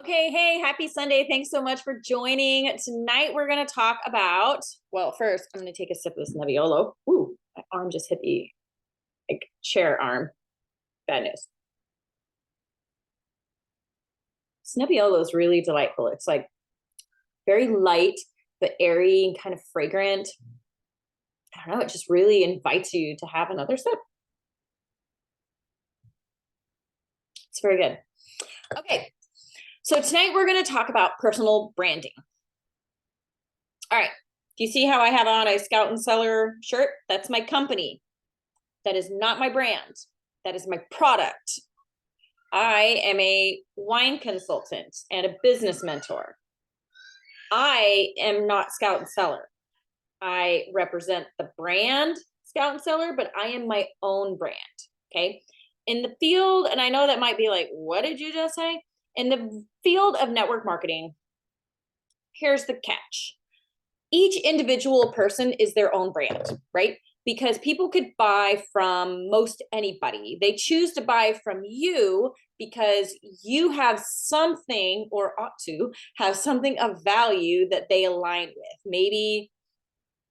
Okay, hey, happy Sunday. Thanks so much for joining. Tonight we're going to talk about, well, first I'm going to take a sip of this Nebbiolo. Ooh, my arm just hit the chair arm. Bad news. This Nebbiolo is really delightful. It's like very light, but airy and kind of fragrant. I don't know, it just really invites you to have another sip. It's very good. Okay, so tonight we're going to talk about personal branding. All right. Do you see how I have on a Scout and Cellar shirt? That's my company. That is not my brand. That is my product. I am a wine consultant and a business mentor. I am not Scout and Cellar. I represent the brand Scout and Cellar, but I am my own brand. Okay. In the field, and I know that might be like, what did you just say? In the field of network marketing, here's the catch. Each individual person is their own brand, right? Because people could buy from most anybody. They choose to buy from you because you have something, or ought to have something of value that they align with. Maybe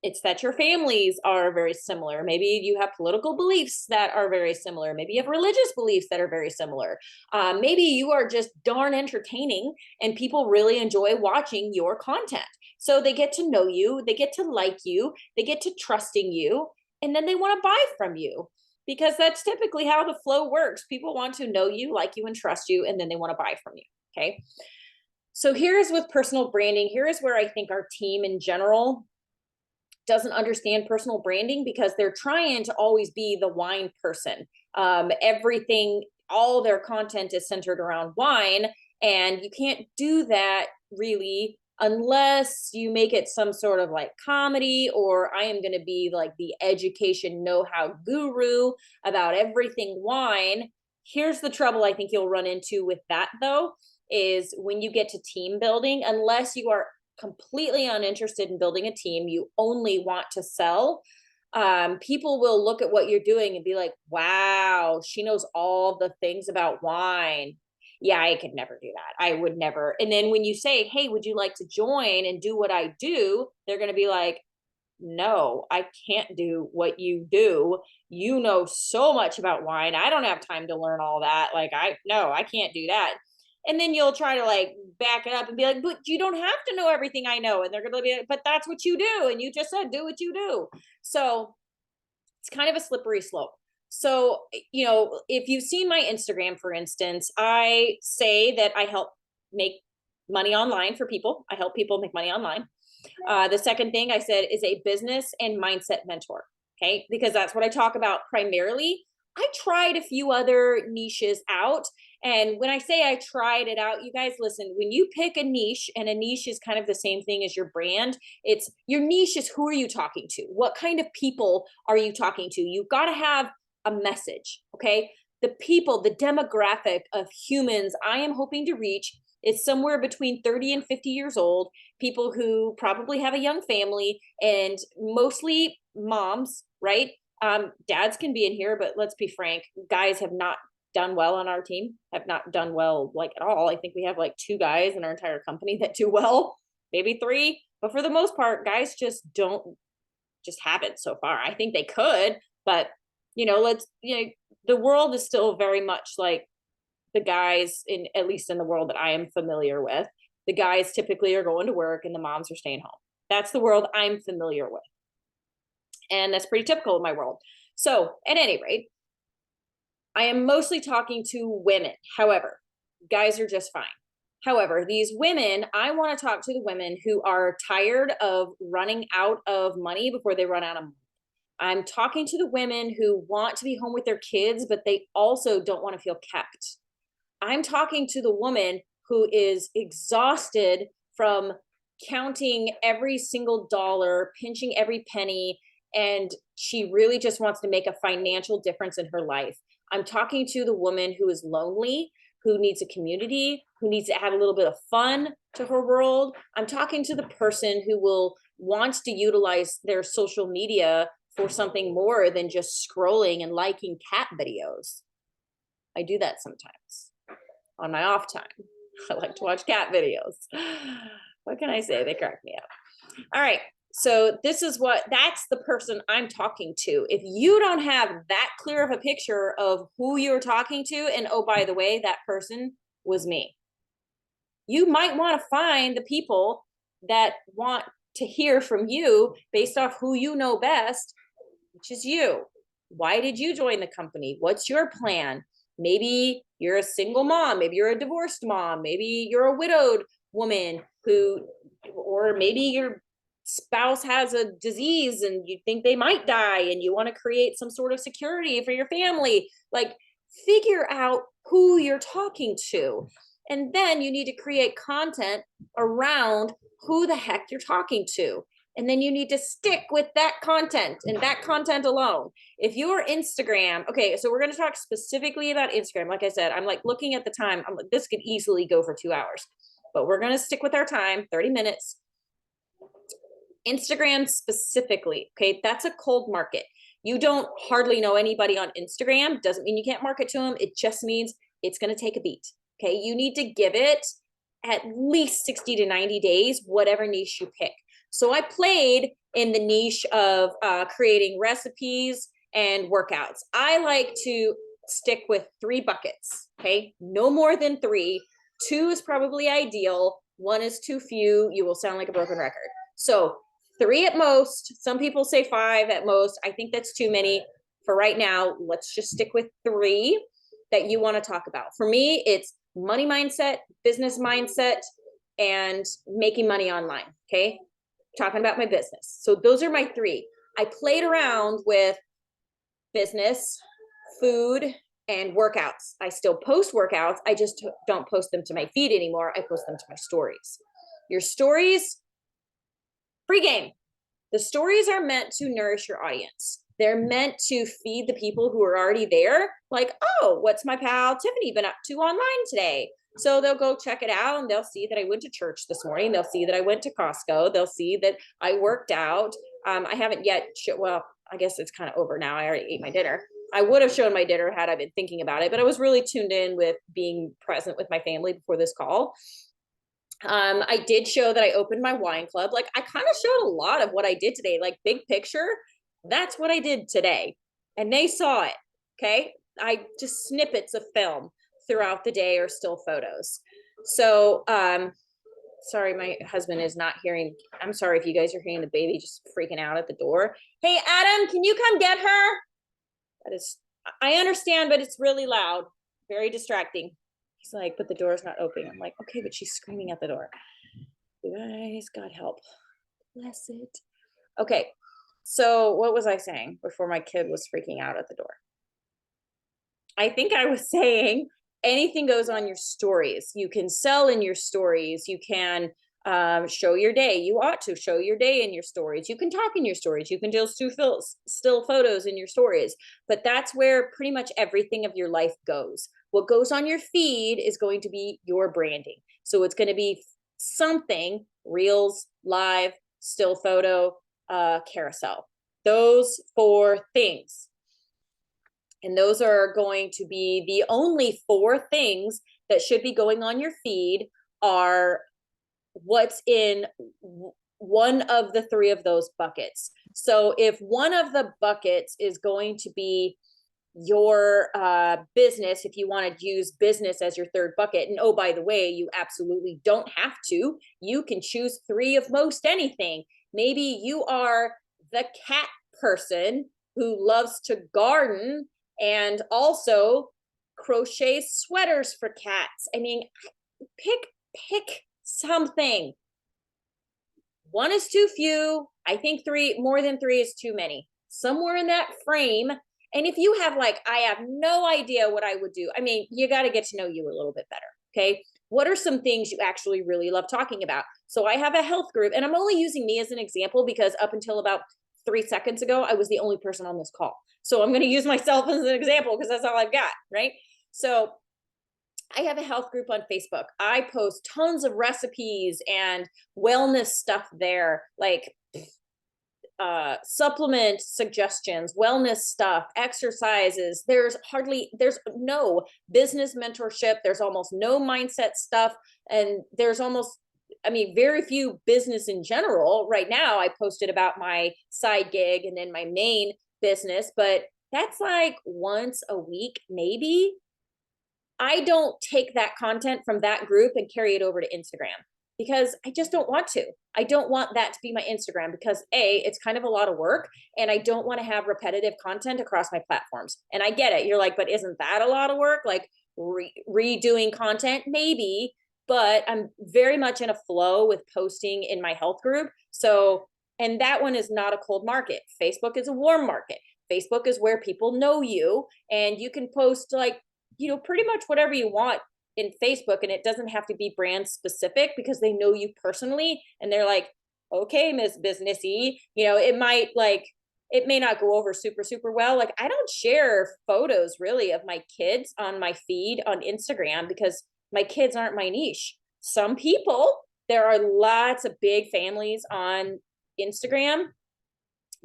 it's that your families are very similar. Maybe you have political beliefs that are very similar. Maybe you have religious beliefs that are very similar. Maybe you are just darn entertaining and people really enjoy watching your content. So they get to know you, they get to like you, they get to trusting you, and then they want to buy from you because that's typically how the flow works. People want to know you, like you, and trust you, and then they want to buy from you. Okay. So here's with personal branding. Here is where I think our team in general doesn't understand personal branding because they're trying to always be the wine person. Everything, all their content is centered around wine, and you can't do that really unless you make it some sort of like comedy, or I am going to be like the education know-how guru about everything wine. Here's the trouble I think you'll run into with that though, is when you get to team building, unless you are completely uninterested in building a team, you only want to sell, people will look at what you're doing and be like, wow, she knows all the things about wine. Yeah, I could never do that. I would never. And then when you say, hey, would you like to join and do what I do? They're going to be like, no, I can't do what you do. You know so much about wine. I don't have time to learn all that. Like, no, I can't do that. And then you'll try to like back it up and be like, but you don't have to know everything I know. And they're going to be like, but that's what you do. And you just said, do what you do. So it's kind of a slippery slope. So, if you've seen my Instagram, for instance, I say that I help make money online for people. I help people make money online. The second thing I said is a business and mindset mentor. Okay. Because that's what I talk about primarily. I tried a few other niches out. And when I say I tried it out, you guys listen, when you pick a niche, and a niche is kind of the same thing as your brand, it's your niche is who are you talking to? What kind of people are you talking to? You've got to have a message. Okay. The people, the demographic of humans I am hoping to reach is somewhere between 30 and 50 years old, people who probably have a young family, and mostly moms, right? Dads can be in here, but let's be frank, guys have not done well on our team, have not done well like at all. I think we have like 2 guys in our entire company that do well, maybe 3, but for the most part, guys just haven't so far. I think they could, but the world is still very much like the guys, in at least in the world that I am familiar with, the guys typically are going to work and the moms are staying home. That's the world I'm familiar with. And that's pretty typical of my world. So at any rate, I am mostly talking to women. However, guys are just fine. However, these women, I want to talk to the women who are tired of running out of money before they run out of money. I'm talking to the women who want to be home with their kids, but they also don't want to feel kept. I'm talking to the woman who is exhausted from counting every single dollar, pinching every penny, and she really just wants to make a financial difference in her life. I'm talking to the woman who is lonely, who needs a community, who needs to add a little bit of fun to her world. I'm talking to the person who wants to utilize their social media for something more than just scrolling and liking cat videos. I do that sometimes on my off time. I like to watch cat videos. What can I say? They crack me up. All right. So that's the person I'm talking to. If you don't have that clear of a picture of who you're talking to, and oh, by the way, that person was me. You might want to find the people that want to hear from you based off who you know best, which is you. Why did you join the company? What's your plan? Maybe you're a single mom, maybe you're a divorced mom, maybe you're a widowed woman or maybe your spouse has a disease and you think they might die and you want to create some sort of security for your family. Like, figure out who you're talking to. And then you need to create content around who the heck you're talking to. And then you need to stick with that content and that content alone. If your Instagram, okay, so we're going to talk specifically about Instagram. Like I said, I'm like looking at the time. I'm like, this could easily go for 2 hours, but we're going to stick with our time, 30 minutes. Instagram specifically, okay, that's a cold market. You don't hardly know anybody on Instagram. Doesn't mean you can't market to them. It just means it's going to take a beat. Okay, you need to give it at least 60 to 90 days, whatever niche you pick. So I played in the niche of creating recipes and workouts. I like to stick with 3 buckets, okay? No more than 3. 2 is probably ideal. 1 is too few. You will sound like a broken record. So 3 at most. Some people say 5 at most. I think that's too many for right now. Let's just stick with 3 that you want to talk about. For me, it's money mindset, business mindset, and making money online, okay? Talking about my business. So those are my 3. I played around with business, food, and workouts. I still post workouts. I just don't post them to my feed anymore. I post them to my stories. Your stories, free game. The stories are meant to nourish your audience. They're meant to feed the people who are already there. Like, oh, what's my pal Tiffany been up to online today? So they'll go check it out and they'll see that I went to church this morning. They'll see that I went to Costco. They'll see that I worked out. I haven't yet, well, I guess it's kind of over now. I already ate my dinner. I would have shown my dinner had I been thinking about it, but I was really tuned in with being present with my family before this call. I did show that I opened my wine club. Like, I kind of showed a lot of what I did today, like big picture. That's what I did today. And they saw it. Okay. I just snippets of film throughout the day or still photos. So, sorry, my husband is not hearing. I'm sorry if you guys are hearing the baby just freaking out at the door. Hey, Adam, can you come get her? That is, I understand, but it's really loud, very distracting. He's like, but the door's not opening. I'm like, okay, but she's screaming at the door. You guys, God help. Bless it. Okay, so what was I saying before my kid was freaking out at the door? I think I was saying anything goes on your stories. You can sell in your stories. You can show your day. You ought to show your day in your stories. You can talk in your stories. You can do still photos in your stories. But that's where pretty much everything of your life goes. What goes on your feed is going to be your branding. So it's going to be something, reels, live, still photo, carousel. Those 4 things. And those are going to be the only 4 things that should be going on your feed are what's in one of the 3 of those buckets. So if one of the buckets is going to be your business, if you want to use business as your 3rd bucket, and oh, by the way, you absolutely don't have to. You can choose 3 of most anything. Maybe you are the cat person who loves to garden and also crochet sweaters for cats. I mean, pick something. 1 is too few. I think 3, more than 3 is too many. Somewhere in that frame. And if you have like, I have no idea what I would do. I mean, you got to get to know you a little bit better. Okay. What are some things you actually really love talking about? So I have a health group, and I'm only using me as an example because up until about 3 seconds ago, I was the only person on this call. So I'm going to use myself as an example because that's all I've got, right? So I have a health group on Facebook. I post tons of recipes and wellness stuff there. Like, supplement suggestions, wellness stuff, exercises. There's no business mentorship. There's almost no mindset stuff. And there's almost, I mean, very few business in general. Right now, I posted about my side gig and then my main business, but that's like once a week, maybe. I don't take that content from that group and carry it over to Instagram because I just don't want to. I don't want that to be my Instagram because it's kind of a lot of work and I don't want to have repetitive content across my platforms. And I get it. You're like, but isn't that a lot of work? Like redoing content, maybe, but I'm very much in a flow with posting in my health group. So, and that one is not a cold market. Facebook is a warm market. Facebook is where people know you and you can post like, pretty much whatever you want in Facebook, and it doesn't have to be brand specific because they know you personally and they're like, okay, Miss Businessy, it may not go over super, super well. Like I don't share photos really of my kids on my feed on Instagram because my kids aren't my niche. Some people, there are lots of big families on Instagram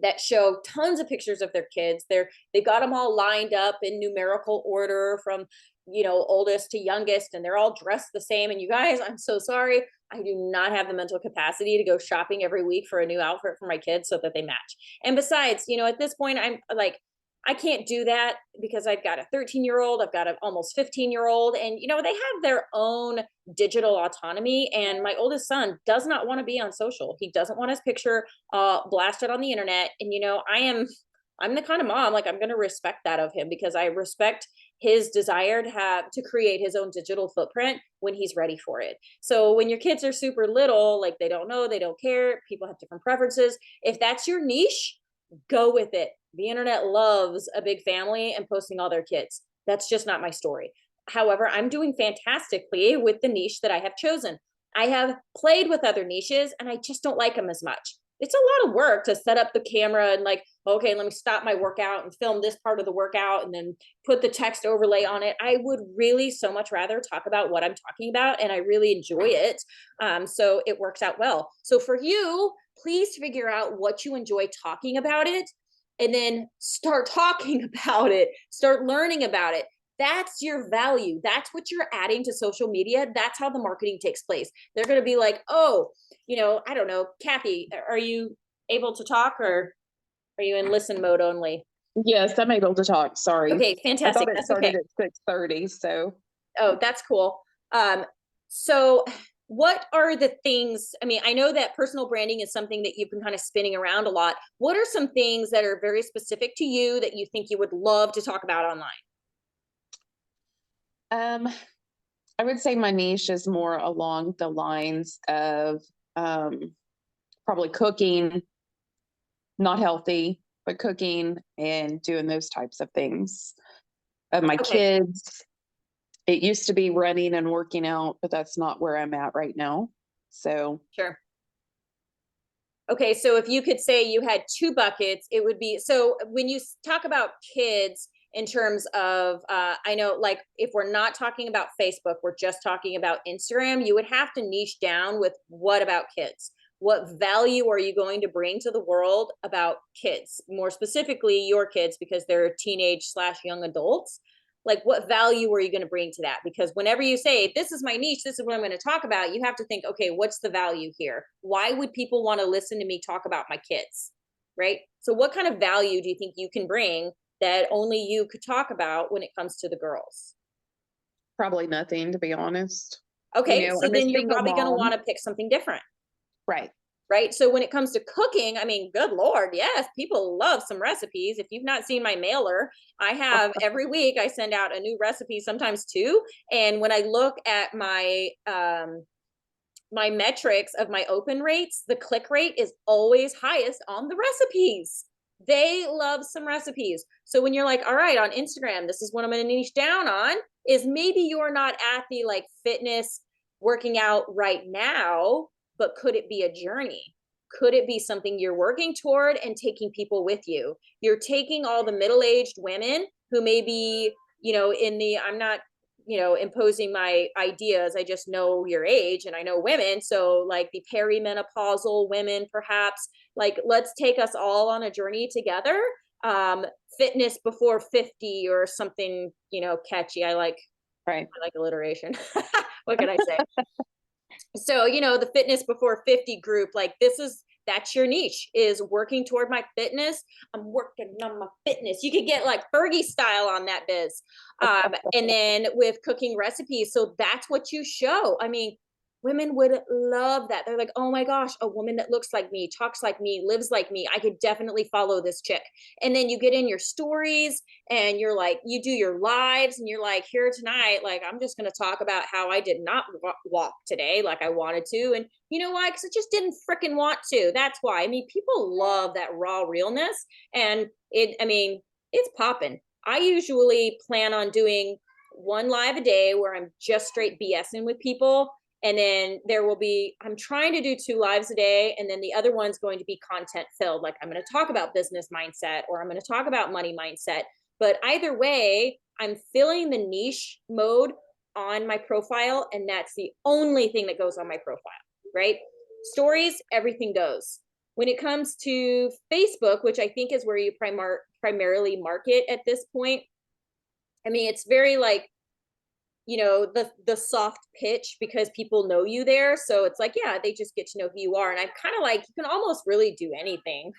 that show tons of pictures of their kids. They got them all lined up in numerical order from, oldest to youngest, and they're all dressed the same. And you guys, I'm so sorry. I do not have the mental capacity to go shopping every week for a new outfit for my kids so that they match. And besides, at this point, I'm like, I can't do that because I've got a 13-year-old, I've got an almost 15-year-old, and they have their own digital autonomy. And my oldest son does not want to be on social. He doesn't want his picture blasted on the internet. And I'm the kind of mom, like I'm going to respect that of him because I respect his desire to create his own digital footprint when he's ready for it. So when your kids are super little, like they don't know, they don't care, people have different preferences. If that's your niche, go with it. The internet loves a big family and posting all their kids. That's just not my story. However, I'm doing fantastically with the niche that I have chosen. I have played with other niches and I just don't like them as much. It's a lot of work to set up the camera and like, okay, let me stop my workout and film this part of the workout and then put the text overlay on it. I would really so much rather talk about what I'm talking about and I really enjoy it. So it works out well. So for you, please figure out what you enjoy talking about it and then start talking about it, start learning about it. That's your value. That's what you're adding to social media. That's how the marketing takes place. They're going to be like, oh, I don't know, Kathy, are you able to talk or are you in listen mode only? Yes, I'm able to talk. Sorry. Okay, fantastic. I thought it That's started okay. at 6:30, so. Oh, that's cool. So what are the things, I mean, I know that personal branding is something that you've been kind of spinning around a lot. What are some things that are very specific to you that you think you would love to talk about online? I would say my niche is more along the lines of probably cooking, not healthy, but cooking and doing those types of things. My Okay. kids, it used to be running and working out, but that's not where I'm at right now. So Sure. Okay, so if you could say you had two buckets, it would be, so when you talk about kids in terms of, I know like if we're not talking about Facebook, we're just talking about Instagram, you would have to niche down with what about kids? What value are you going to bring to the world about kids? More specifically, your kids, because they're teenage/young adults. Like what value are you going to bring to that? Because whenever you say this is my niche, this is what I'm going to talk about, you have to think, okay, what's the value here? Why would people want to listen to me talk about my kids? Right? So what kind of value do you think you can bring that only you could talk about when it comes to the girls? probably nothing, to be honest. Okay, so I'm a then you're single probably going to mom. want to pick something different. Right. Right? So when it comes to cooking, I mean, good Lord, yes, people love some recipes. If you've not seen my mailer, I have every week I send out a new recipe, sometimes two. And when I look at my metrics of my open rates, the click rate is always highest on the recipes. They love some recipes. So when you're like, all right, on Instagram, this is what I'm going to niche down on, is maybe you're not at the like fitness working out right now, but could it be a journey? Could it be something you're working toward and taking people with you? You're taking all the middle-aged women who may be, in the, I'm not, imposing my ideas. I just know your age and I know women. So like the perimenopausal women, perhaps, like, let's take us all on a journey together. Fitness before 50 or something, catchy. Right. I like alliteration. What can I say? So, the fitness before 50 group, like that's your niche, is working toward my fitness. I'm working on my fitness. You could get like Fergie style on that biz. And then with cooking recipes. So that's what you show. I mean, women would love that. They're like, oh my gosh, a woman that looks like me, talks like me, lives like me. I could definitely follow this chick. And then you get in your stories and you're like, you do your lives and you're like, here tonight, like, I'm just going to talk about how I did not walk today like I wanted to. And you know why? Because I just didn't freaking want to. That's why. I mean, people love that raw realness. And it's popping. I usually plan on doing one live a day where I'm just straight BSing with people. And then I'm trying to do 2 lives a day. And then the other one's going to be content filled. Like, I'm going to talk about business mindset, or I'm going to talk about money mindset. But either way, I'm filling the niche mode on my profile. And that's the only thing that goes on my profile, right? Stories, everything goes. When it comes to Facebook, which I think is where you primarily market at this point, I mean, it's very like, the soft pitch, because people know you there. So it's like, yeah, they just get to know who you are. And I'm kind of like, you can almost really do anything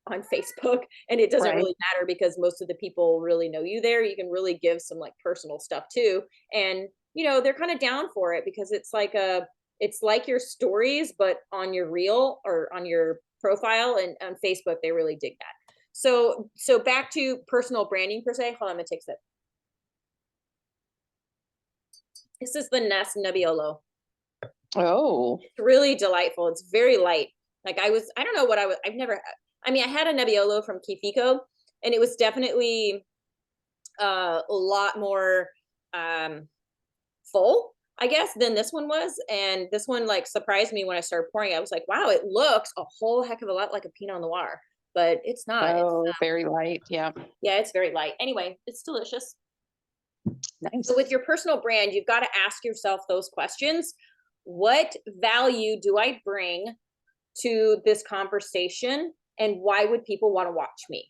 on Facebook, and it doesn't really matter because most of the people really know you there. You can really give some like personal stuff too. And, they're kind of down for it because it's like your stories, but on your reel or on your profile, and on Facebook, they really dig that. So back to personal branding per se. Hold on, I'm gonna take a sip. This is the Nest Nebbiolo. Oh, It's really delightful. It's very light. Like I don't know what I had a Nebbiolo from Kifico, and it was definitely a lot more full, I guess, than this one was. And this one like surprised me when I started pouring. I was like, wow, it looks a whole heck of a lot like a Pinot Noir, but it's not. oh, very light. Yeah. Yeah, it's very light. Anyway, it's delicious. Nice. So with your personal brand, you've got to ask yourself those questions. What value do I bring to this conversation? And why would people want to watch me?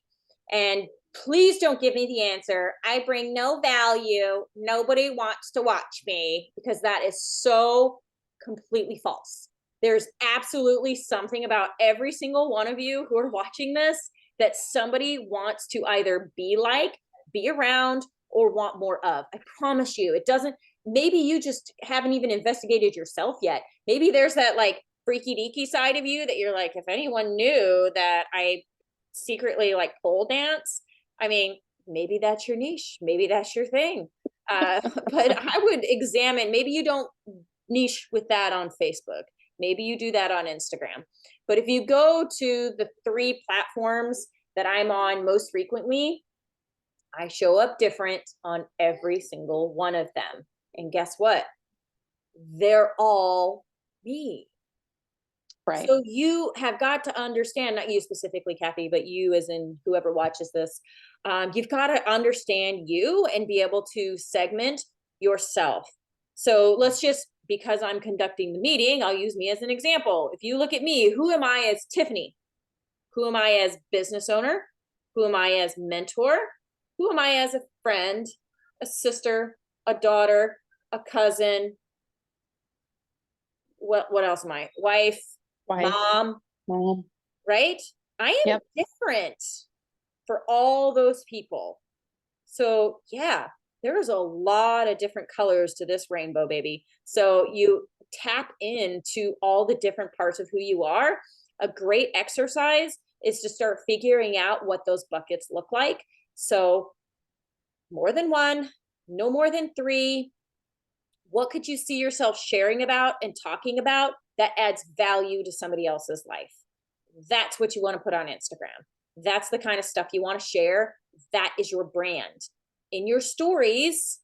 And please don't give me the answer, I bring no value, nobody wants to watch me, because that is so completely false. There's absolutely something about every single one of you who are watching this that somebody wants to either be like, be around, or want more of. I promise you, it doesn't. Maybe you just haven't even investigated yourself yet. Maybe there's that like freaky deaky side of you that you're like, if anyone knew that I secretly like pole dance, I mean, maybe that's your niche. Maybe that's your thing. But I would examine, maybe you don't niche with that on Facebook. Maybe you do that on Instagram. But if you go to the 3 platforms that I'm on most frequently, I show up different on every single one of them. And guess what? They're all me. Right. So you have got to understand, not you specifically, Kathy, but you as in whoever watches this, you've got to understand you and be able to segment yourself. So let's just, because I'm conducting the meeting, I'll use me as an example. If you look at me, who am I as Tiffany? Who am I as business owner? Who am I as mentor? Who am I as a friend, a sister, a daughter, a cousin? What else am I? Wife, mom, right? I am different for all those people. So yeah, there's a lot of different colors to this rainbow, baby. So you tap into all the different parts of who you are. A great exercise is to start figuring out what those buckets look like. So more than one, no more than 3. What could you see yourself sharing about and talking about that adds value to somebody else's life? That's what you want to put on Instagram. That's the kind of stuff you want to share. That is your brand. In your stories,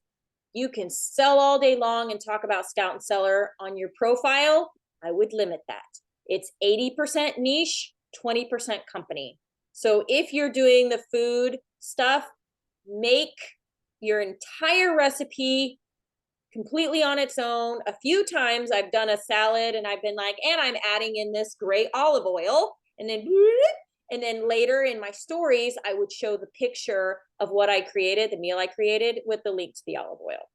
you can sell all day long and talk about Scout and Cellar. On your profile, I would limit that. It's 80% niche, 20% company. So if you're doing the food stuff, make your entire recipe completely on its own. A few times I've done a salad and I've been like, and I'm adding in this great olive oil, and then later in my stories, I would show the picture of what I created, the meal I created with the link to the olive oil.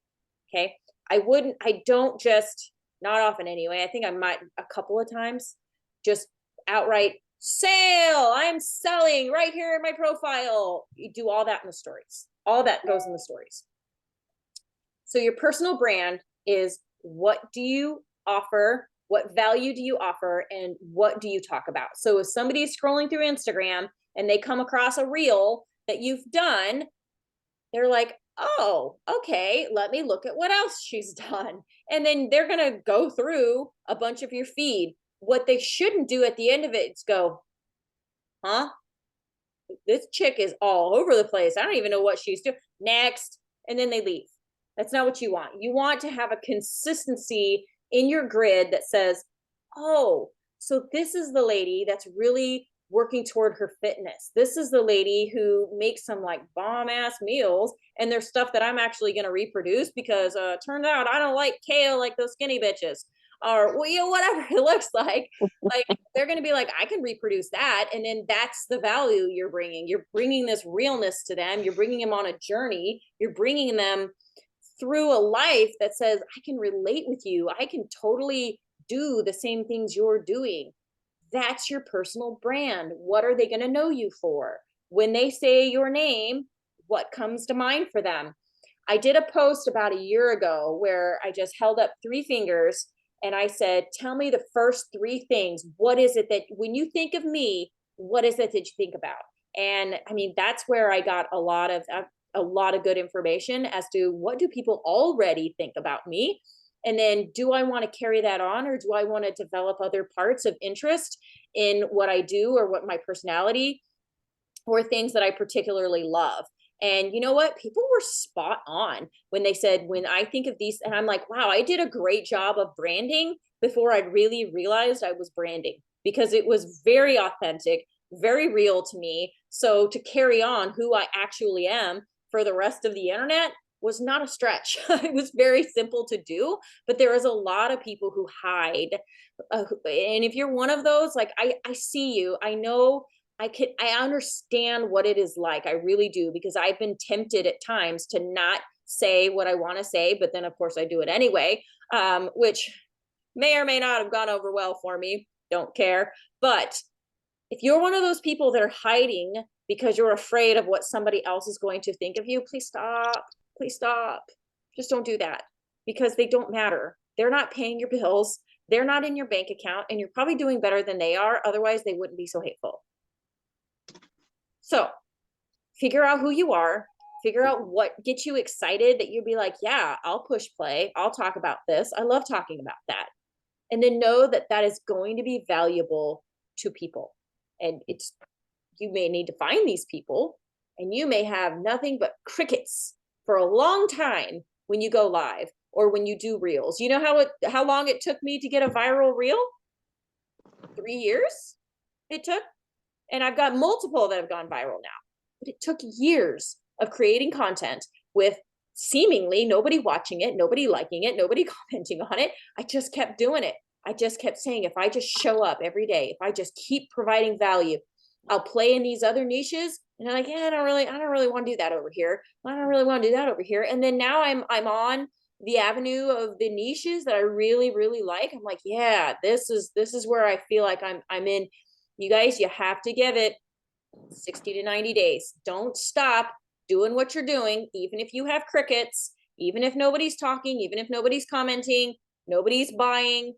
Okay. I don't just, not often anyway. I think I might a couple of times just outright sale. I'm selling right here in my profile. You do all that in the stories. All that goes in the stories. So your personal brand is, what do you offer? What value do you offer? And what do you talk about? So if somebody's scrolling through Instagram and they come across a reel that you've done, they're like, oh, okay, let me look at what else she's done. And then they're going to go through a bunch of your feed. What they shouldn't do at the end of it is go, huh? This chick is all over the place. I don't even know what she's doing. Next. And then they leave. That's not what you want. You want to have a consistency in your grid that says, oh, so this is the lady that's really working toward her fitness. This is the lady who makes some like bomb ass meals, and there's stuff that I'm actually going to reproduce because turns out I don't like kale like those skinny bitches, or well, you know, whatever it looks like they're going to be like, I can reproduce that. And then that's the value you're bringing. You're bringing this realness to them. You're bringing them on a journey. You're bringing them through a life that says, I can relate with you. I can totally do the same things you're doing. That's your personal brand. What are they going to know you for? When they say your name, what comes to mind for them? I did a post about a year ago where I just held up 3 fingers and I said, tell me the first 3 things. What is it that when you think of me, what is it that you think about? And I mean, that's where I got a lot of good information as to what do people already think about me. And then do I want to carry that on, or do I want to develop other parts of interest in what I do or what my personality or things that I particularly love? And you know what? People were spot on when they said, when I think of these, and I'm like, wow, I did a great job of branding before I really realized I was branding, because it was very authentic, very real to me. So to carry on who I actually am for the rest of the internet was not a stretch. It was very simple to do, but there is a lot of people who hide. And if you're one of those, like I see you, I know I understand what it is like. I really do, because I've been tempted at times to not say what I want to say, but then of course I do it anyway, which may or may not have gone over well for me. Don't care. But if you're one of those people that are hiding because you're afraid of what somebody else is going to think of you, please stop. Please stop. Just don't do that, because they don't matter. They're not paying your bills. They're not in your bank account, and you're probably doing better than they are. Otherwise, they wouldn't be so hateful. So figure out who you are, figure out what gets you excited that you'd be like, yeah, I'll push play. I'll talk about this. I love talking about that. And then know that that is going to be valuable to people. And you may need to find these people, and you may have nothing but crickets for a long time when you go live or when you do reels. You know how long it took me to get a viral reel? 3 years it took. And I've got multiple that have gone viral now. But it took years of creating content with seemingly nobody watching it, nobody liking it, nobody commenting on it. I just kept doing it. I just kept saying, if I just show up every day, if I just keep providing value, I'll play in these other niches. And I'm like, yeah, I don't really want to do that over here. I don't really want to do that over here. And then now I'm on the avenue of the niches that I really, really like. I'm like, yeah, this is where I feel like I'm in. You guys, you have to give it 60 to 90 days. Don't stop doing what you're doing, even if you have crickets, even if nobody's talking, even if nobody's commenting, nobody's buying.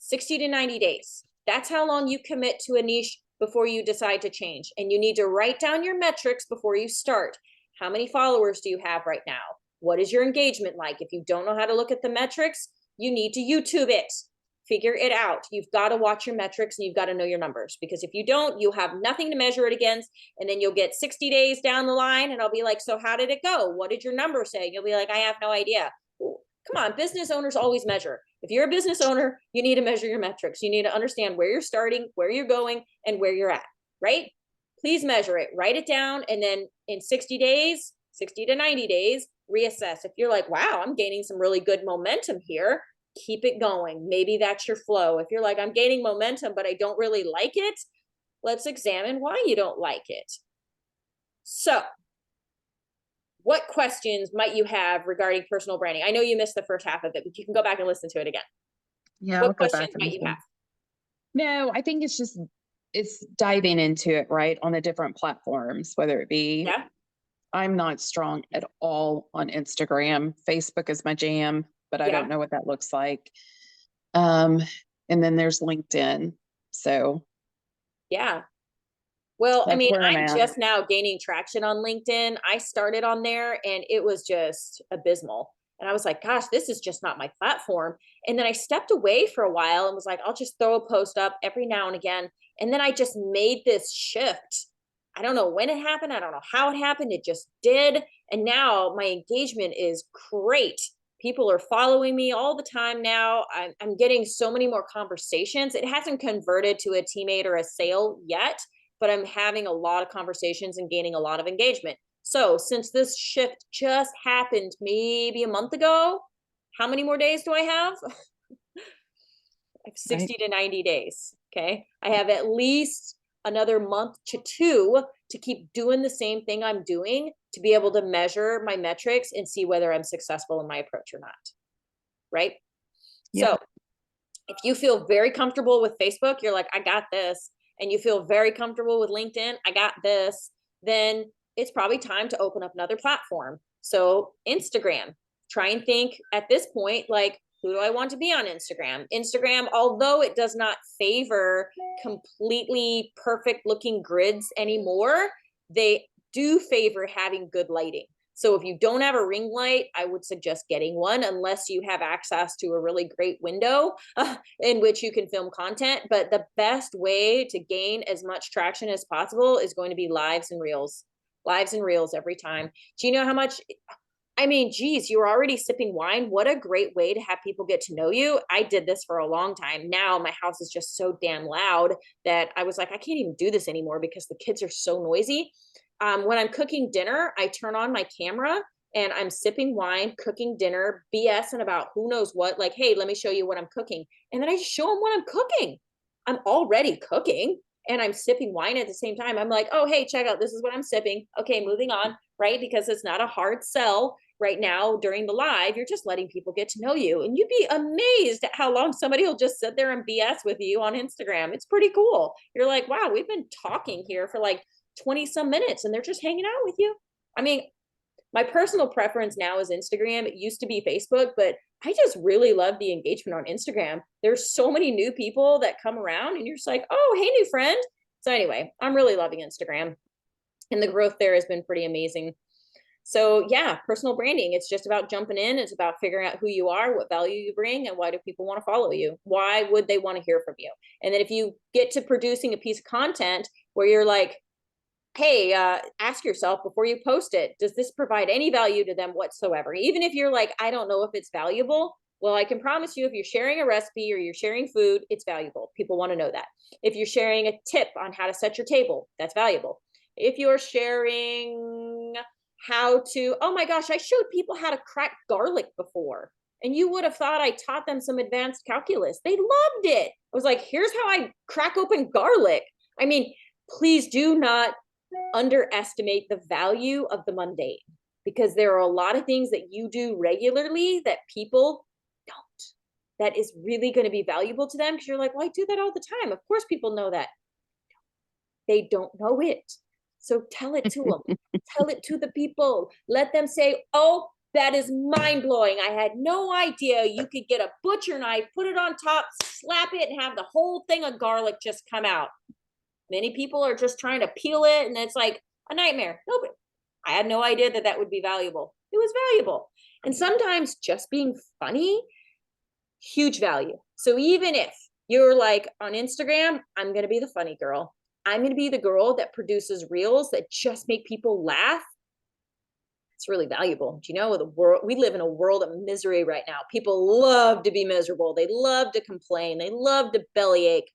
60 to 90 days. That's how long you commit to a niche before you decide to change. And you need to write down your metrics before you start. How many followers do you have right now? What is your engagement like? If you don't know how to look at the metrics, you need to YouTube it. Figure it out. You've got to watch your metrics, and you've got to know your numbers, because if you don't, you have nothing to measure it against. And then you'll get 60 days down the line and I'll be like, so how did it go? What did your number say? You'll be like, I have no idea. Come on, business owners always measure. If you're a business owner, you need to measure your metrics. You need to understand where you're starting, where you're going, and where you're at, right? Please measure it, write it down. And then in 60 days, 60 to 90 days, reassess. If you're like, wow, I'm gaining some really good momentum here, keep it going. Maybe that's your flow. If you're like, I'm gaining momentum, but I don't really like it, let's examine why you don't like it. So, what questions might you have regarding personal branding? I know you missed the first half of it, but you can go back and listen to it again. Yeah, I'll What go questions back and might you listen. have? No, I think it's diving into it, right, on the different platforms, whether it be, Yeah. I'm not strong at all on Instagram. Facebook is my jam, but I Yeah. don't know what that looks like. Um, and then there's LinkedIn. So Yeah. Well, I that's mean, where I'm I'm at. just now gaining traction on LinkedIn. I started on there and it was just abysmal. And I was like, gosh, this is just not my platform. And then I stepped away for a while and was like, I'll just throw a post up every now and again. And then I just made this shift. I don't know when it happened. I don't know how it happened. It just did. And now my engagement is great. People are following me all the time now. I'm getting so many more conversations. It hasn't converted to a teammate or a sale yet, but I'm having a lot of conversations and gaining a lot of engagement. So since this shift just happened maybe a month ago, how many more days do I have? I have 60 to 90 days. Okay. I have at least another month to two to keep doing the same thing I'm doing to be able to measure my metrics and see whether I'm successful in my approach or not. Right. Yep. So if you feel very comfortable with Facebook, you're like, I got this, and you feel very comfortable with LinkedIn, I got this, then it's probably time to open up another platform. So Instagram, try and think at this point, like, who do I want to be on Instagram? Instagram, although it does not favor completely perfect looking grids anymore, they do favor having good lighting. So if you don't have a ring light, I would suggest getting one unless you have access to a really great window in which you can film content. But the best way to gain as much traction as possible is going to be lives and reels. Lives and reels every time. Do you know how much? I mean, geez, you're already sipping wine. What a great way to have people get to know you. I did this for a long time. Now my house is just so damn loud that I was like, I can't even do this anymore because the kids are so noisy. When I'm cooking dinner, I turn on my camera and I'm sipping wine, cooking dinner, BSing about who knows what. Like, hey, let me show you what I'm cooking. And then I just show them what I'm cooking. I'm already cooking and I'm sipping wine at the same time. I'm like, oh, hey, check out, this is what I'm sipping. Okay, moving on, right? Because it's not a hard sell right now during the live. You're just letting people get to know you. And you'd be amazed at how long somebody will just sit there and BS with you on Instagram. It's pretty cool. You're like, wow, we've been talking here for like 20 some minutes and they're just hanging out with you. I mean, my personal preference now is Instagram. It used to be Facebook, but I just really love the engagement on Instagram. There's so many new people that come around and you're just like, oh, hey, new friend. So anyway, I'm really loving Instagram and the growth there has been pretty amazing. So yeah, personal branding, it's just about jumping in. It's about figuring out who you are, what value you bring, and why do people want to follow you? Why would they want to hear from you? And then if you get to producing a piece of content where you're like, hey, ask yourself before you post it, does this provide any value to them whatsoever? Even if you're like, I don't know if it's valuable. Well, I can promise you if you're sharing a recipe or you're sharing food, it's valuable. People want to know that. If you're sharing a tip on how to set your table, that's valuable. If you're sharing how to, oh my gosh, I showed people how to crack garlic before. And you would have thought I taught them some advanced calculus. They loved it. I was like, here's how I crack open garlic. I mean, please do not underestimate the value of the mundane because there are a lot of things that you do regularly that people don't. That is really going to be valuable to them because you're like, well, I do that all the time. Of course, people know that. They don't know it. So tell it to them. Tell it to the people. Let them say, oh, that is mind blowing. I had no idea you could get a butcher knife, put it on top, slap it, and have the whole thing of garlic just come out. Many people are just trying to peel it and it's like a nightmare. Nobody, I had no idea that that would be valuable. It was valuable. And sometimes just being funny, huge value. So even if you're like on Instagram, I'm going to be the funny girl. I'm going to be the girl that produces reels that just make people laugh. It's really valuable. Do you know the world? We live in a world of misery right now. People love to be miserable. They love to complain. They love to bellyache.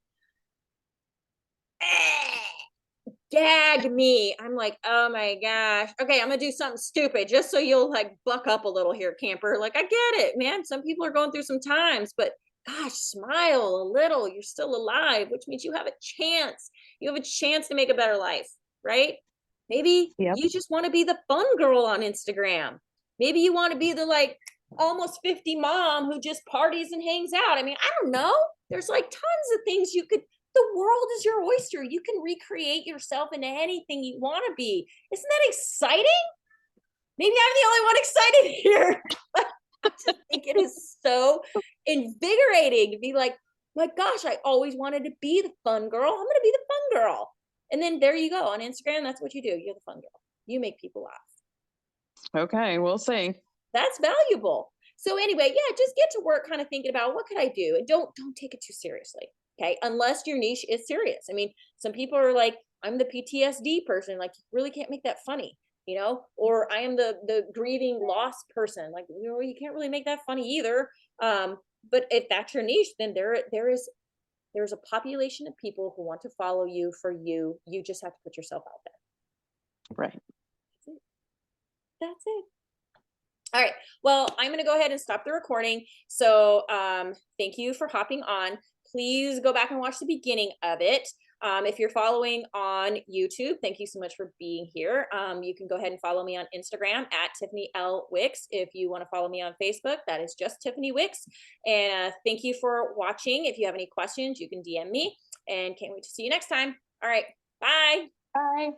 gag me. I'm like, oh my gosh. Okay, I'm gonna do something stupid just so you'll like buck up a little here, camper. Like, I get it, man. Some people are going through some times, but gosh, smile a little. You're still alive, which means you have a chance. You have a chance to make a better life, right? Maybe Yep. you just want to be the fun girl on Instagram. Maybe you want to be the like almost 50 mom who just parties and hangs out. I mean, I don't know. There's like tons of things you could, the world is your oyster. You can recreate yourself into anything you want to be. Isn't that exciting? Maybe I'm the only one excited here. I just think it is so invigorating to be like, my gosh, I always wanted to be the fun girl. I'm going to be the fun girl. And then there you go on Instagram. That's what you do. You're the fun girl. You make people laugh. Okay, we'll see. That's valuable. So anyway, yeah, just get to work kind of thinking about what could I do, and don't take it too seriously. Okay, unless your niche is serious. I mean, some people are like, I'm the PTSD person, like you really can't make that funny, you know, or I am the grieving loss person, like, you know, you can't really make that funny either. But if that's your niche, then there's a population of people who want to follow you for you. You just have to put yourself out there. Right. That's it. All right. Well, I'm going to go ahead and stop the recording. So thank you for hopping on. Please go back and watch the beginning of it. If you're following on YouTube, thank you so much for being here. You can go ahead and follow me on Instagram at Tiffany L. Wicks. If you want to follow me on Facebook, that is just Tiffany Wicks. And thank you for watching. If you have any questions, you can DM me, and can't wait to see you next time. All right. Bye. Bye.